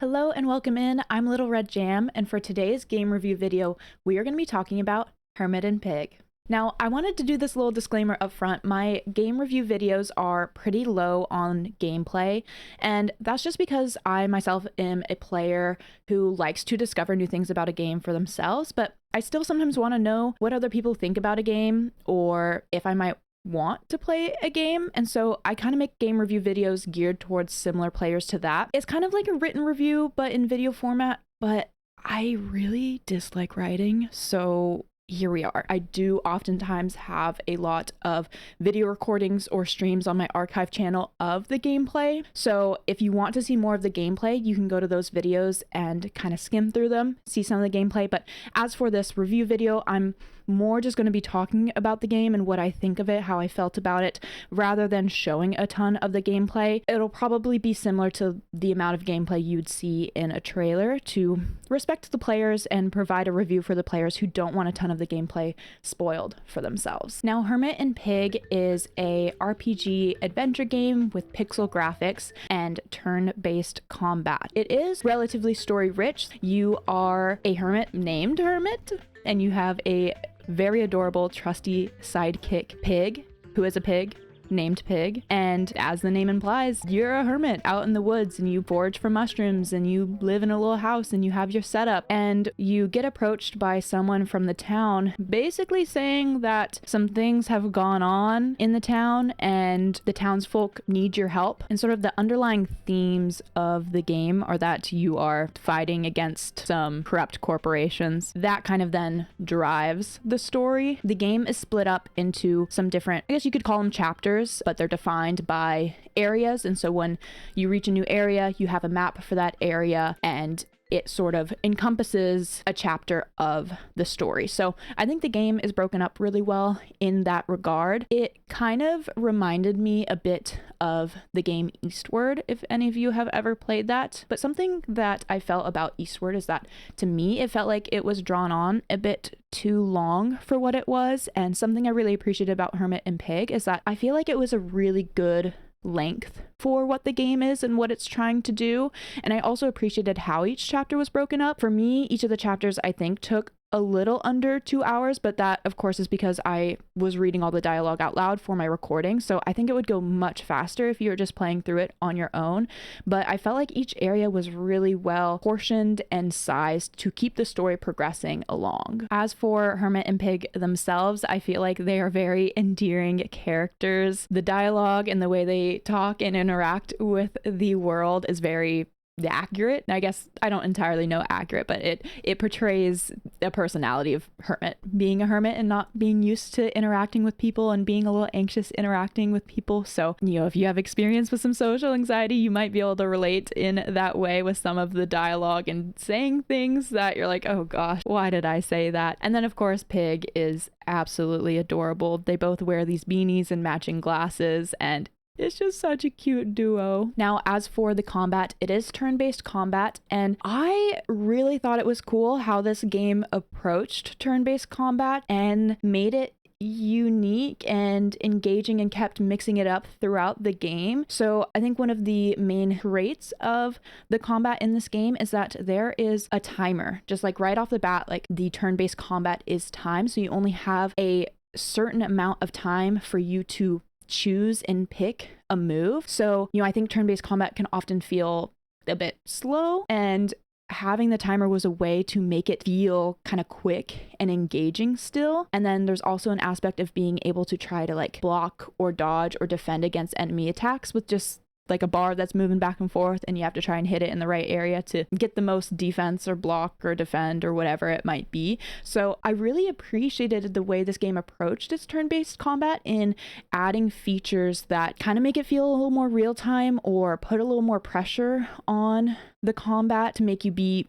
Hello and welcome in. I'm Little Red Jam, and for today's game review video, we are going to be talking about Hermit and Pig. Now, I wanted to do this little disclaimer up front. My game review videos are pretty low on gameplay, and that's just because I myself am a player who likes to discover new things about a game for themselves, but I still sometimes want to know what other people think about a game, or if I might want to play a game. And so I kind of make game review videos geared towards similar players to that. It's kind of like a written review but in video format, but I really dislike writing, so here we are. I do oftentimes have a lot of video recordings or streams on my archive channel of the gameplay. So if you want to see more of the gameplay, you can go to those videos and kind of skim through them, see some of the gameplay. But as for this review video, I'm more just going to be talking about the game and what I think of it, how I felt about it, rather than showing a ton of the gameplay. It'll probably be similar to the amount of gameplay you'd see in a trailer to respect the players and provide a review for the players who don't want a ton of the gameplay spoiled for themselves. Now, Hermit and Pig is a RPG adventure game with pixel graphics and turn-based combat. It is relatively story-rich. You are a hermit named Hermit, and you have a very adorable, trusty sidekick Pig, who is a pig named Pig. And as the name implies, you're a hermit out in the woods and you forage for mushrooms and you live in a little house and you have your setup, and you get approached by someone from the town basically saying that some things have gone on in the town and the townsfolk need your help. And sort of the underlying themes of the game are that you are fighting against some corrupt corporations. That kind of then drives the story. The game is split up into some different, I guess you could call them chapters, but they're defined by areas. And so when you reach a new area, you have a map for that area, and it sort of encompasses a chapter of the story. So I think the game is broken up really well in that regard. It kind of reminded me a bit of the game Eastward, if any of you have ever played that. But something that I felt about Eastward is that, to me, it felt like it was drawn on a bit too long for what it was. And something I really appreciated about Hermit and Pig is that I feel like it was a really good length for what the game is and what it's trying to do. And I also appreciated how each chapter was broken up. For me, each of the chapters I think took a little under 2 hours, but that of course is because I was reading all the dialogue out loud for my recording. So I think it would go much faster if you were just playing through it on your own. But I felt like each area was really well portioned and sized to keep the story progressing along. As for Hermit and Pig themselves, I feel like they are very endearing characters. The dialogue and the way they talk and interact with the world is very accurate. I guess I don't entirely know accurate, but it portrays a personality of Hermit, being a hermit and not being used to interacting with people and being a little anxious interacting with people. So, if you have experience with some social anxiety, you might be able to relate in that way with some of the dialogue and saying things that you're like, oh gosh, why did I say that? And then of course, Pig is absolutely adorable. They both wear these beanies and matching glasses, and it's just such a cute duo. Now, as for the combat, it is turn-based combat, and I really thought it was cool how this game approached turn-based combat and made it unique and engaging and kept mixing it up throughout the game. So I think one of the main traits of the combat in this game is that there is a timer. Just like right off the bat, like the turn-based combat is timed, so you only have a certain amount of time for you to choose and pick a move. So, I think turn-based combat can often feel a bit slow, and having the timer was a way to make it feel kind of quick and engaging still. And then there's also an aspect of being able to try to like block or dodge or defend against enemy attacks with just like a bar that's moving back and forth, and you have to try and hit it in the right area to get the most defense or block or defend or whatever it might be. So I really appreciated the way this game approached its turn-based combat in adding features that kind of make it feel a little more real-time or put a little more pressure on the combat to make you be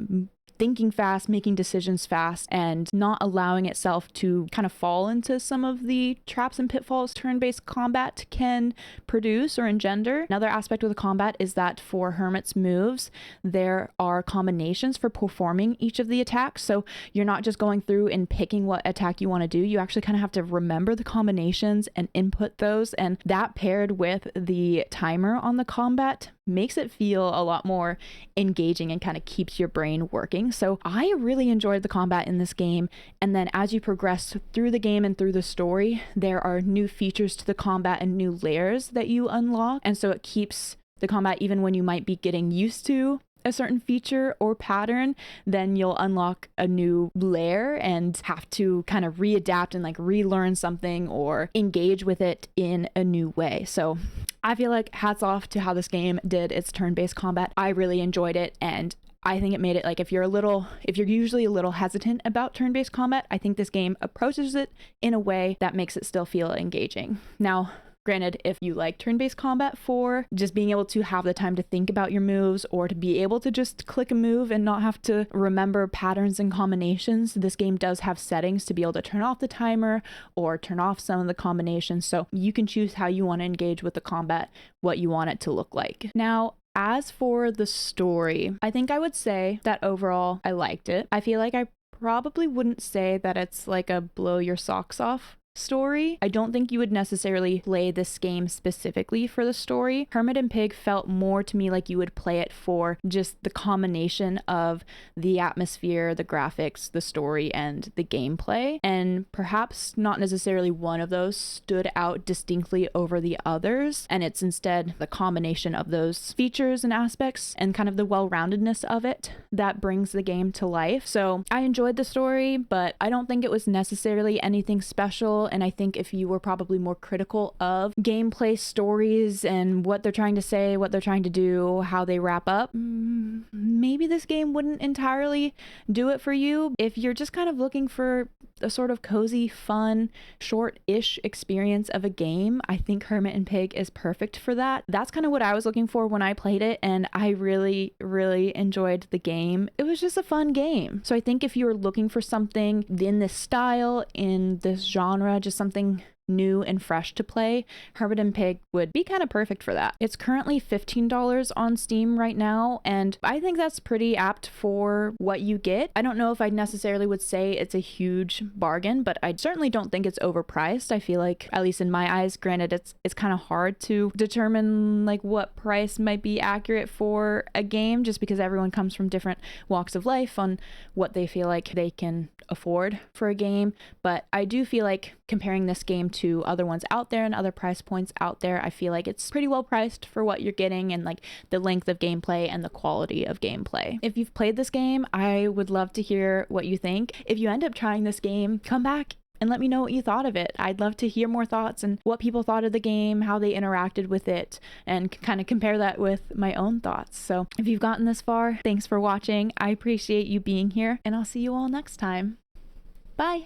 thinking fast, making decisions fast, and not allowing itself to kind of fall into some of the traps and pitfalls turn-based combat can produce or engender. Another aspect of the combat is that for Hermit's moves, there are combinations for performing each of the attacks. So you're not just going through and picking what attack you want to do. You actually kind of have to remember the combinations and input those. And that paired with the timer on the combat makes it feel a lot more engaging and kind of keeps your brain working. So I really enjoyed the combat in this game. And then as you progress through the game and through the story, there are new features to the combat and new layers that you unlock. And so it keeps the combat, even when you might be getting used to a certain feature or pattern, then you'll unlock a new layer and have to kind of readapt and like relearn something or engage with it in a new way. So I feel like hats off to how this game did its turn-based combat. I really enjoyed it, and I think it made it like if you're usually a little hesitant about turn-based combat, I think this game approaches it in a way that makes it still feel engaging. Now, granted, if you like turn-based combat for just being able to have the time to think about your moves or to be able to just click a move and not have to remember patterns and combinations, this game does have settings to be able to turn off the timer or turn off some of the combinations. So you can choose how you want to engage with the combat, what you want it to look like. Now, as for the story, I think I would say that overall I liked it. I feel like I probably wouldn't say that it's like a blow your socks off story. I don't think you would necessarily play this game specifically for the story. Hermit and Pig felt more to me like you would play it for just the combination of the atmosphere, the graphics, the story, and the gameplay. And perhaps not necessarily one of those stood out distinctly over the others. And it's instead the combination of those features and aspects and kind of the well-roundedness of it that brings the game to life. So I enjoyed the story, but I don't think it was necessarily anything special. And I think if you were probably more critical of gameplay stories and what they're trying to say, what they're trying to do, how they wrap up, maybe this game wouldn't entirely do it for you. If you're just kind of looking for a sort of cozy, fun, short-ish experience of a game, I think Hermit and Pig is perfect for that. That's kind of what I was looking for when I played it, and I really, really enjoyed the game. It was just a fun game. So I think if you're looking for something in this style, in this genre, just something new and fresh to play, Hermit and Pig would be kind of perfect for that. It's currently $15 on Steam right now, and I think that's pretty apt for what you get. I don't know if I necessarily would say it's a huge bargain, but I certainly don't think it's overpriced. I feel like, at least in my eyes, granted it's kind of hard to determine like what price might be accurate for a game, just because everyone comes from different walks of life on what they feel like they can afford for a game. But I do feel like comparing this game to other ones out there and other price points out there, I feel like it's pretty well priced for what you're getting and like the length of gameplay and the quality of gameplay. If you've played this game, I would love to hear what you think. If you end up trying this game, come back and let me know what you thought of it. I'd love to hear more thoughts and what people thought of the game, how they interacted with it, and kind of compare that with my own thoughts. So if you've gotten this far, thanks for watching. I appreciate you being here, and I'll see you all next time. Bye.